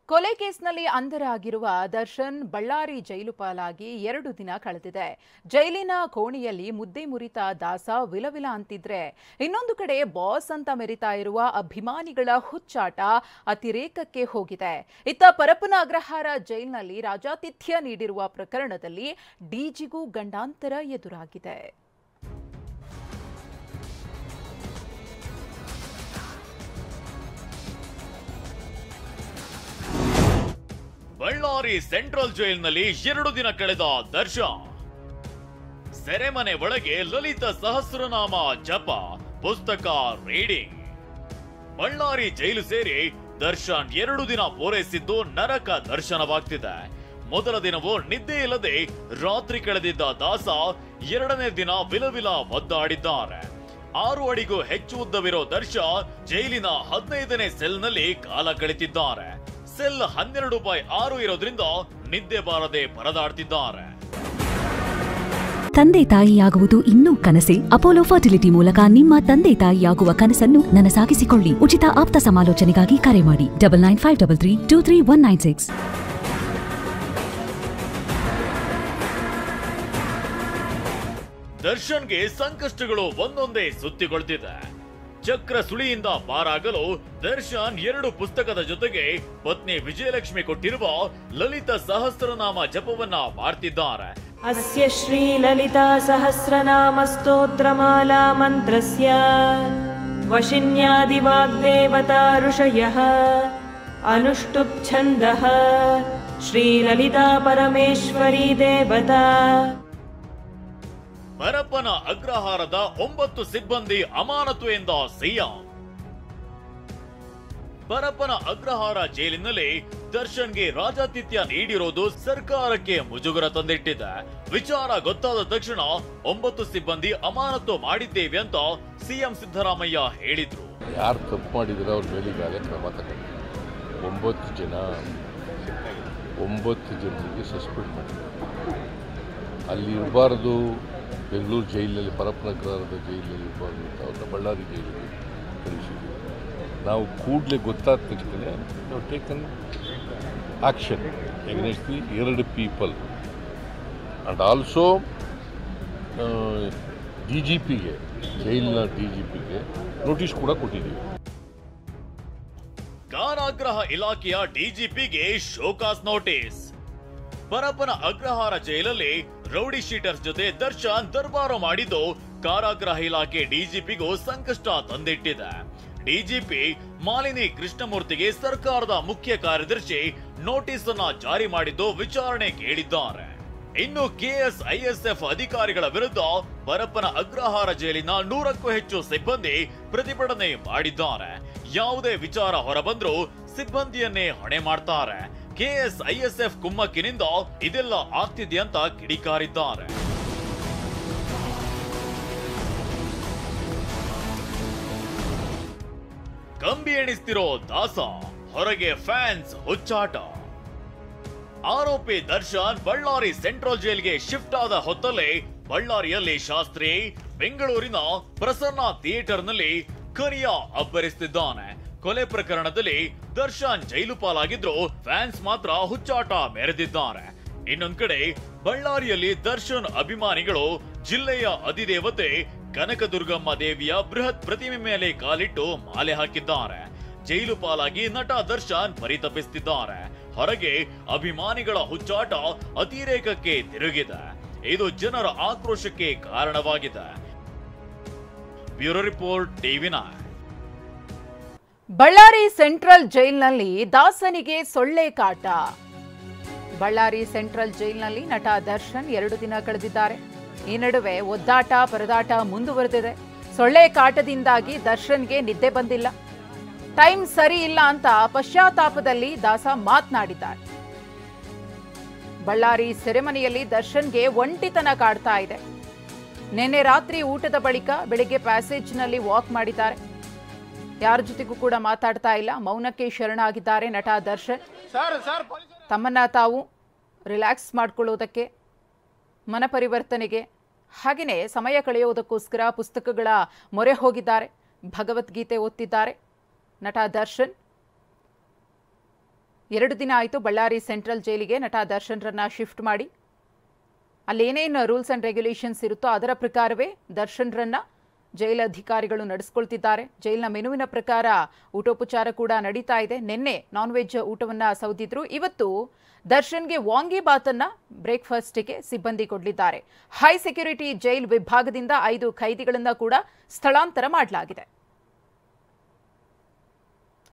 ಕೊಲೆ ಕೇಸ್ನಲ್ಲಿ ಅಂಧರಾಗಿರುವ ದರ್ಶನ್ ಬಳ್ಳಾರಿ ಜೈಲು ಪಾಲಾಗಿ 2 ದಿನ ಕಳೆದಿದೆ. ಜೈಲಿನ ಕೋಣೆಯಲ್ಲಿ ಮುದ್ದೆ ಮುರಿತ ದಾಸ ವಿಲವಿಲ ಅಂತಿದ್ರೆ, ಇನ್ನೊಂದು ಕಡೆ ಬಾಸ್ ಅಂತ ಮೆರಿತಾ ಇರುವ ಅಭಿಮಾನಿಗಳ ಹುಚ್ಚಾಟ ಅತಿರೇಕಕ್ಕೆ ಹೋಗಿದೆ. ಇತ್ತ ಪರಪ್ಪನ ಅಗ್ರಹಾರ ಜೈಲಿನಲ್ಲಿ ರಾಜಾತಿಥ್ಯ ನೀಡಿರುವ ಪ್ರಕರಣದಲ್ಲಿ ಡಿಜಿಗೂ ಗಂಡಾಂತರ ಎದುರಾಗಿದೆ. ಬಳ್ಳಾರಿ ಸೆಂಟ್ರಲ್ ಜೈಲಿನಲ್ಲಿ 2 ದಿನ ಕಳೆದ ದರ್ಶನ್. ಸೆರೆಮನೆ ಒಳಗೆ ಲಲಿತ ಸಹಸ್ರನಾಮ ಜಪ, ಪುಸ್ತಕ ರೀಡಿಂಗ್. ಬಳ್ಳಾರಿ ಜೈಲು ಸೇರಿ ದರ್ಶನ್ 2 ದಿನ ಪೂರೈಸಿದ್ದು ನರಕ ದರ್ಶನವಾಗ್ತಿದೆ. ಮೊದಲ ದಿನವೂ ನಿದ್ದೆ ಇಲ್ಲದೆ ರಾತ್ರಿ ಕಳೆದಿದ್ದ ದಾಸ 2ನೇ ದಿನ ವಿಲವಿಲ ಒದ್ದಾಡಿದ್ದಾರೆ. 6 ಅಡಿಗೂ ಹೆಚ್ಚು ಉದ್ದವಿರೋ ದರ್ಶನ್ ಜೈಲಿನ 15ನೇ ಸೆಲ್ನಲ್ಲಿ ಕಾಲ ಕಳೆದಿದ್ದಾರೆ. ಸೆಲ್ 12/6 ಇರೋದ್ರಿಂದ ನಿದ್ದೆ ಬಾರದೆ ಪರದಾಡ್ತಿದ್ದಾರೆ. ತಂದೆ ತಾಯಿಯಾಗುವುದು ಇನ್ನೂ ಕನಸೆ? ಅಪೋಲೋ ಫರ್ಟಿಲಿಟಿ ಮೂಲಕ ನಿಮ್ಮ ತಂದೆ ತಾಯಿಯಾಗುವ ಕನಸನ್ನು ನನಸಾಗಿಸಿಕೊಳ್ಳಿ. ಉಚಿತ ಆಪ್ತ ಸಮಾಲೋಚನೆಗಾಗಿ ಕರೆ ಮಾಡಿ 9953323196. ದರ್ಶನ್ಗೆ ಸಂಕಷ್ಟಗಳು ಒಂದೊಂದೇ ಸುತ್ತಿಗೊಳ್ತಿದೆ. ಚಕ್ರ ಸುಳಿಯಿಂದ ಪಾರಾಗಲು ದರ್ಶನ್ 2 ಪುಸ್ತಕದ ಜೊತೆಗೆ ಪತ್ನಿ ವಿಜಯಲಕ್ಷ್ಮಿ ಕೊಟ್ಟಿರುವ ಲಲಿತ ಸಹಸ್ರನಾಮ ಜಪವನ್ನ ಮಾಡ್ತಿದ್ದಾರೆ. ಅಸ್ಯ ಶ್ರೀ ಲಲಿತಾ ಸಹಸ್ರನಾಮ ಸ್ತೋತ್ರಮಾಲಾ ಮಂತ್ರಸ್ಯ ವಶಿನ್ಯಾದಿ ವಾಗ್ದೇವತಾ ಋಷಯಃ ಅನುಷ್ಟುಪ್ ಛಂದಃ ಶ್ರೀ ಲಲಿತಾ ಪರಮೇಶ್ವರಿ ದೇವತಾ. ಪರಪ್ಪನ ಅಗ್ರಹಾರದ 9 ಸಿಬ್ಬಂದಿ ಅಮಾನತು ಎಂದ ಸಿಎಂ. ಪರಪ್ಪನ ಅಗ್ರಹಾರ ಜೈಲಿನಲ್ಲಿ ದರ್ಶನ್ಗೆ ರಾಜಾತಿಥ್ಯ ನೀಡಿರೋದು ಸರ್ಕಾರಕ್ಕೆ ಮುಜುಗರ ತಂದಿಟ್ಟಿದೆ. ವಿಚಾರ ಗೊತ್ತಾದ ತಕ್ಷಣ 9 ಸಿಬ್ಬಂದಿ ಅಮಾನತು ಮಾಡಿದ್ದೇವೆ ಅಂತ ಸಿಎಂ ಸಿದ್ದರಾಮಯ್ಯ ಹೇಳಿದ್ರು. ಯಾರು ತಪ್ಪು ಮಾಡಿದ್ರೆ ಅವ್ರ ಮೇಲೆ ಈಗಾಗಲೇ ಕ್ರಮ ತಗೊಂಡು 9 ಜನರಿಗೆ ಸಸ್ಪೆಂಡ್ ಮಾಡಿದ್ದಾರೆ. ಅಲ್ಲಿ ಇರಬಾರ್ದು, ಬೆಂಗಳೂರು ಜೈಲಿನಲ್ಲಿ ಪರಪ್ಪನ ಅಗ್ರಹಾರದ ಜೈಲಿನಲ್ಲಿ ಇರಬಾರ್ದು ಅಂತ ಅವ್ರನ್ನ ಬಳ್ಳಾರಿ ಜೈಲಿಗೆ ಕಳಿಸಿದ್ವಿ. ನಾವು ಕೂಡಲೇ ಗೊತ್ತಾದ ತಕ್ಷಣ ನಾವು taken action against the 2 people and also DGPಗೆ, ಜೈಲಿನ DGPಗೆ ನೋಟಿಸ್ ಕೂಡ ಕೊಟ್ಟಿದ್ದೀವಿ. ಕಾರಾಗೃಹ ಇಲಾಖೆಯ DGPಗೆ ಶೋಕಾಸ್ ನೋಟಿಸ್. ಪರಪ್ಪನ ಅಗ್ರಹಾರ ಜೈಲಲ್ಲಿ ರೌಡಿ ಶೀಟರ್ಸ್ ಜೊತೆ ದರ್ಶನ್ ದರ್ಬಾರು ಮಾಡಿದ್ದು ಕಾರಾಗೃಹ ಇಲಾಖೆ DGPಗೂ ಸಂಕಷ್ಟ ತಂದಿಟ್ಟಿದೆ. DGP ಮಾಲಿನಿ ಕೃಷ್ಣಮೂರ್ತಿಗೆ ಸರ್ಕಾರದ ಮುಖ್ಯ ಕಾರ್ಯದರ್ಶಿ ನೋಟಿಸ್ ಅನ್ನ ಜಾರಿ ಮಾಡಿದ್ದು ವಿಚಾರಣೆ ಕೇಳಿದ್ದಾರೆ. ಇನ್ನು KSISF ಅಧಿಕಾರಿಗಳ ವಿರುದ್ಧ ಪರಪ್ಪನ ಅಗ್ರಹಾರ ಜೈಲಿನ 100ಕ್ಕೂ ಹೆಚ್ಚು ಸಿಬ್ಬಂದಿ ಪ್ರತಿಭಟನೆ ಮಾಡಿದ್ದಾರೆ. ಯಾವುದೇ ವಿಚಾರ ಹೊರಬಂದ್ರೂ ಸಿಬ್ಬಂದಿಯನ್ನೇ ಹೊಣೆ ಮಾಡ್ತಾರೆ. KSISF ಕುಮ್ಮಕ್ಕಿನಿಂದ ಇದೆಲ್ಲ ಆಗ್ತಿದೆಯಂತ ಕಿಡಿಕಾರಿದ್ದಾರೆ. ಕಂಬಿ ಎಣಿಸ್ತಿರೋ ದಾಸ, ಹೊರಗೆ ಫ್ಯಾನ್ಸ್ ಹುಚ್ಚಾಟ. ಆರೋಪಿ ದರ್ಶನ್ ಬಳ್ಳಾರಿ ಸೆಂಟ್ರಲ್ ಜೈಲ್ಗೆ ಶಿಫ್ಟ್ ಆದ ಹೊತ್ತಲ್ಲೇ ಬಳ್ಳಾರಿಯಲ್ಲಿ ಶಾಸ್ತ್ರಿ, ಬೆಂಗಳೂರಿನ ಪ್ರಸನ್ನ ಥಿಯೇಟರ್ನಲ್ಲಿ ಕರಿಯ ಅಬ್ಬರಿಸುತ್ತಿದ್ದಾನೆ. ಕೊಲೆ ಪ್ರಕರಣದಲ್ಲಿ ದರ್ಶನ್ ಜೈಲು ಪಾಲಾಗಿದ್ರು ಫ್ಯಾನ್ಸ್ ಮಾತ್ರ ಹುಚ್ಚಾಟ ಮೆರೆದಿದ್ದಾರೆ. ಇನ್ನೊಂದ್ ಕಡೆ ಬಳ್ಳಾರಿಯಲ್ಲಿ ದರ್ಶನ್ ಅಭಿಮಾನಿಗಳು ಜಿಲ್ಲೆಯ ಅಧಿದೇವತೆ ಕನಕದುರ್ಗಮ್ಮ ದೇವಿಯ ಬೃಹತ್ ಪ್ರತಿಮೆ ಮೇಲೆ ಕಾಲಿಟ್ಟು ಮಾಲೆ ಹಾಕಿದ್ದಾರೆ. ಜೈಲು ಪಾಲಾಗಿ ನಟ ದರ್ಶನ್ ಪರಿತಪಿಸುತ್ತಿದ್ದಾರೆ. ಹೊರಗೆ ಅಭಿಮಾನಿಗಳ ಹುಚ್ಚಾಟ ಅತಿರೇಕಕ್ಕೆ ತಿರುಗಿದೆ. ಇದು ಜನರ ಆಕ್ರೋಶಕ್ಕೆ ಕಾರಣವಾಗಿದೆ. Bureau report TV9. Ballari central ಜೈಲಿನಲ್ಲಿ ದಾಸನಿಗೆ ಸೊಳ್ಳೆ ಕಾಟ. ಬಳ್ಳಾರಿ ಸೆಂಟ್ರಲ್ ಜೈಲಿನಲ್ಲಿ ನಟ ದರ್ಶನ್ 2 ದಿನ ಕಳೆದಿದ್ದಾರೆ. ಈ ನಡುವೆ ಒದ್ದಾಟ ಪರದಾಟ ಮುಂದುವರೆದಿದೆ. ಸೊಳ್ಳೆ ಕಾಟದಿಂದಾಗಿ ದರ್ಶನ್ಗೆ ನಿದ್ದೆ ಬಂದಿಲ್ಲ. ಟೈಮ್ ಸರಿ ಇಲ್ಲ ಅಂತ ಪಶ್ಚಾತ್ತಾಪದಲ್ಲಿ ದಾಸ ಮಾತನಾಡಿದ್ದಾರೆ. ಬಳ್ಳಾರಿ ಸೆರೆಮನೆಯಲ್ಲಿ ದರ್ಶನ್ಗೆ ಒಂಟಿತನ ಕಾಡ್ತಾ ಇದೆ. ನಿನ್ನೆ ರಾತ್ರಿ ಊಟದ ಬಳಿಕ ಬೆಳಿಗ್ಗೆ ಪ್ಯಾಸೇಜ್ನಲ್ಲಿ ವಾಕ್ ಮಾಡಿದ್ದಾರೆ. ಯಾರ ಜೊತೆಗೂ ಕೂಡ ಮಾತಾಡ್ತಾ ಇಲ್ಲ. ಮೌನಕ್ಕೆ ಶರಣಾಗಿದ್ದಾರೆ ನಟ ದರ್ಶನ್. ತಮ್ಮನ್ನ ತಾವು ರಿಲ್ಯಾಕ್ಸ್ ಮಾಡ್ಕೊಳ್ಳೋದಕ್ಕೆ, ಮನ ಪರಿವರ್ತನೆಗೆ, ಹಾಗೆಯೇ ಸಮಯ ಕಳೆಯೋದಕ್ಕೋಸ್ಕರ ಪುಸ್ತಕಗಳ ಮೊರೆ ಹೋಗಿದ್ದಾರೆ. ಭಗವದ್ಗೀತೆ ಓದ್ತಿದ್ದಾರೆ ನಟ ದರ್ಶನ್. 2 ದಿನ ಆಯಿತು ಬಳ್ಳಾರಿ ಸೆಂಟ್ರಲ್ ಜೈಲಿಗೆ ನಟ ದರ್ಶನ್ರನ್ನ ಶಿಫ್ಟ್ ಮಾಡಿ. ಅಲ್ಲೇನೇನು ರೂಲ್ಸ್ ಆ್ಯಂಡ್ ರೆಗ್ಯುಲೇಷನ್ಸ್ ಇರುತ್ತೋ ಅದರ ಪ್ರಕಾರವೇ ದರ್ಶನ್ರನ್ನ ಜೈಲ ಅಧಿಕಾರಿಗಳು ನಡೆಸ್ಕೊಳ್ತಿದ್ದಾರೆ. ಜೈಲಿನ ಮೆನುವಿನ ಪ್ರಕಾರ ಊಟೋಪಚಾರ ಕೂಡ ನಡೀತಾ ಇದೆ. ನಿನ್ನೆ ನಾನ್ ವೆಜ್ ಊಟವನ್ನ ಸೌದಿದ್ರು. ಇವತ್ತು ದರ್ಶನ್ಗೆ ವಾಂಗಿಬಾತನ್ನ ಬ್ರೇಕ್ಫಾಸ್ಟ್ಗೆ ಸಿಬ್ಬಂದಿ ಕೊಡಲಿದ್ದಾರೆ. ಹೈ ಸೆಕ್ಯೂರಿಟಿ ಜೈಲ್ ವಿಭಾಗದಿಂದ 5 ಖೈದಿಗಳನ್ನ ಕೂಡ ಸ್ಥಳಾಂತರ ಮಾಡಲಾಗಿದೆ.